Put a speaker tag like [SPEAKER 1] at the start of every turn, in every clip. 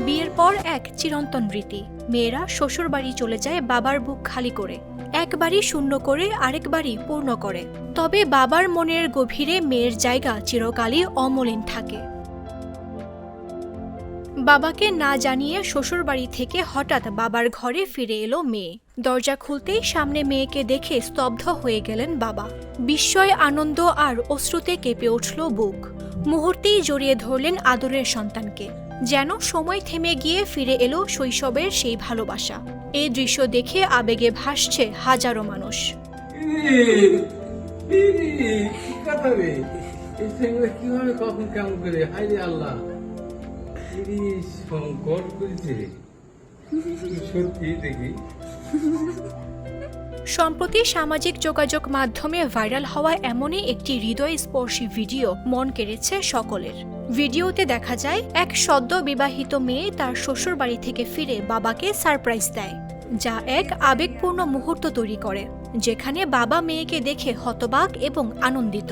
[SPEAKER 1] বিয়ের পর এক চিরন্তন রীতি, মেয়েরা শ্বশুর বাড়ি চলে যায় বাবার বুক খালি করে, একবারই শূন্য করে আরেকবারই পূর্ণ করে। তবে বাবার মনের গভীরে মেয়ের জায়গা চিরকালই অমলিন থাকে। বাবাকে না জানিয়ে শ্বশুর বাড়ি থেকে হঠাৎ বাবার ঘরে ফিরে এলো মেয়ে। দরজা খুলতেই সামনে মেয়েকে দেখে স্তব্ধ হয়ে গেলেন বাবা। বিস্ময়, আনন্দ আর অশ্রুতে কেঁপে উঠল বুক। মুহূর্তেই জড়িয়ে ধরলেন আদরের সন্তানকে, যেন সময় থেমে গিয়ে ফিরে এলো শৈশবের সেই ভালোবাসা। এই দৃশ্য দেখে আবেগে ভাসছে হাজারো মানুষ। সম্প্রতি সামাজিক যোগাযোগ মাধ্যমে ভাইরাল হওয়া এমনই একটি হৃদয়স্পর্শী ভিডিও মন কেড়েছে সকলের। ভিডিওতে দেখা যায় এক সদ্য বিবাহিত মেয়ে তার শ্বশুর বাড়ি থেকে ফিরে বাবাকে সারপ্রাইজ দেয়, যা এক আবেগপূর্ণ মুহূর্ত তৈরি করে, যেখানে বাবা মেয়েকে দেখে হতবাক এবং আনন্দিত।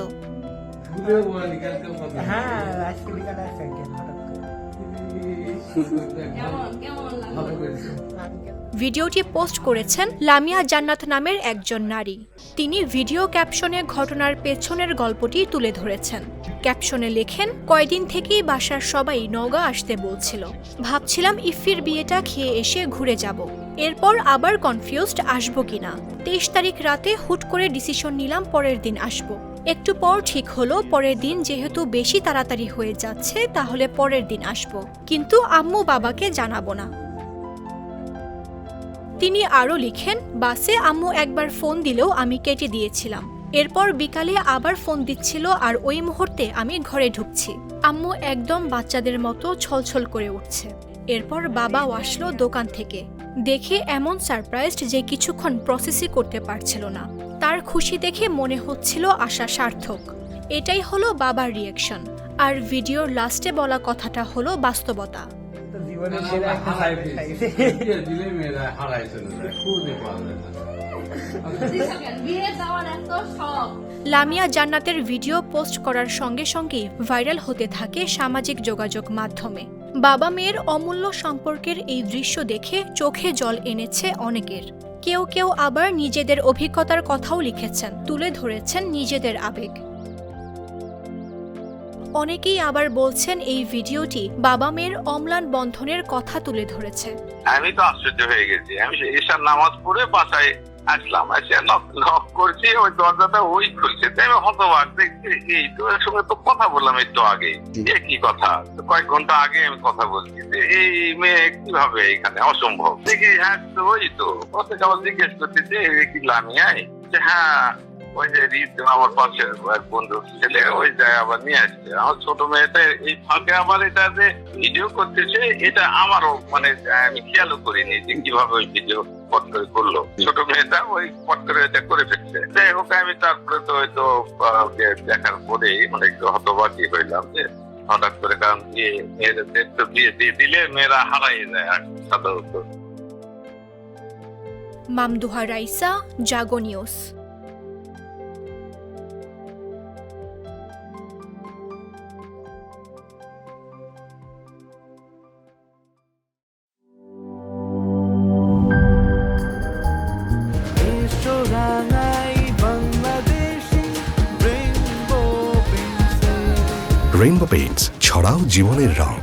[SPEAKER 1] ভিডিওটি পোস্ট করেছেন লামিয়া জান্নাত নামের একজন নারী। তিনি ভিডিও ক্যাপশনে ঘটনার পেছনের গল্পটি তুলে ধরেছেন। ক্যাপশনে লেখেন, কয়দিন থেকেই বাসার সবাই নওগাঁ আসতে বলছিল, ভাবছিলাম ইফির বিয়েটা খেয়ে এসে ঘুরে যাব, এরপর আবার কনফিউজড আসবো কিনা। 23 তারিখ রাতে হুট করে ডিসিশন নিলাম পরের দিন আসবো। একটু পর ঠিক হলো পরের দিন যেহেতু বেশি তাড়াতাড়ি হয়ে যাচ্ছে তাহলে পরের দিন আসবো, কিন্তু আম্মু বাবাকে জানাবো না। তিনি আরও লিখেন, বাসে আম্মু একবার ফোন দিলেও আমি কেটে দিয়েছিলাম, এরপর বিকালে আবার ফোন দিচ্ছিল আর ওই মুহূর্তে আমি ঘরে ঢুকছি। আম্মু একদম বাচ্চাদের মতো ছলছল করে উঠছে। এরপর বাবাও আসলো দোকান থেকে, দেখে এমন সারপ্রাইজড যে কিছুক্ষণ প্রসেসই করতে পারছিল না। তার খুশি দেখে মনে হচ্ছিল আশা সার্থক। এটাই হলো বাবার রিয়াকশন। আর ভিডিওর লাস্টে বলা কথাটা হলো বাস্তবতা। লামিয়া জান্নাতের ভিডিও পোস্ট করার সঙ্গে সঙ্গেই ভাইরাল হতে থাকে সামাজিক যোগাযোগ মাধ্যমে। বাবা মেয়ের অমূল্য সম্পর্কের এই দৃশ্য দেখে চোখে জল এনেছে অনেকের। কেউ কেউ আবার নিজেদের অভিজ্ঞতার কথাও লিখেছেন, তুলে ধরেছেন নিজেদের আবেগ। অনেকেই আবার বলছেন এই ভিডিওটি বাবা মেয়ের অম্লান বন্ধনের কথা তুলে ধরেছে।
[SPEAKER 2] আমি তো আশ্চর্য হয়ে গেছি। আমি এশার নামাজ পড়ে বাসায় আসলাম, এসে নক করছি, ওই দরজাটা ওই খুলছে। আমি হতবাক, দেখছি এই তো এর সঙ্গে তো কথা বললাম একটু আগে। কি কথা, কয়েক ঘন্টা আগে আমি কথা বলছি, এই মেয়ে কিভাবে এখানে, অসম্ভব। দেখি হ্যাঁ ওই তো কথা জিজ্ঞেস করতেছে কি লামিয়ায়, হ্যাঁ ওই যে আমার পাশের এক বন্ধু ছেলে ওই যায় আবার নিয়ে আসছে। আমার ছোট মেয়েটা এই ফাঁকে আবার এটা যে ভিডিও করতেছে, এটা আমারও মানে আমি খেয়ালও করিনি যে কিভাবে ওই ভিডিও পট করে করলো। ছোট মেয়েটা ওই পট করে এটা করে ফেলছে। যাই হোক, আমি তারপরে তো হয়তো দেখার পরে মানে একটু হতবাকি হইলাম যে হঠাৎ করে, কারণ মেয়েদের তো বিয়ে দিয়ে দিলে মেয়েরা হারাই যায় সাধারণত।
[SPEAKER 1] মামদুহা রাইসা, জাগো নিউজ।
[SPEAKER 3] রেইনবো পেইন্টস, ছড়াও জীবনের রং।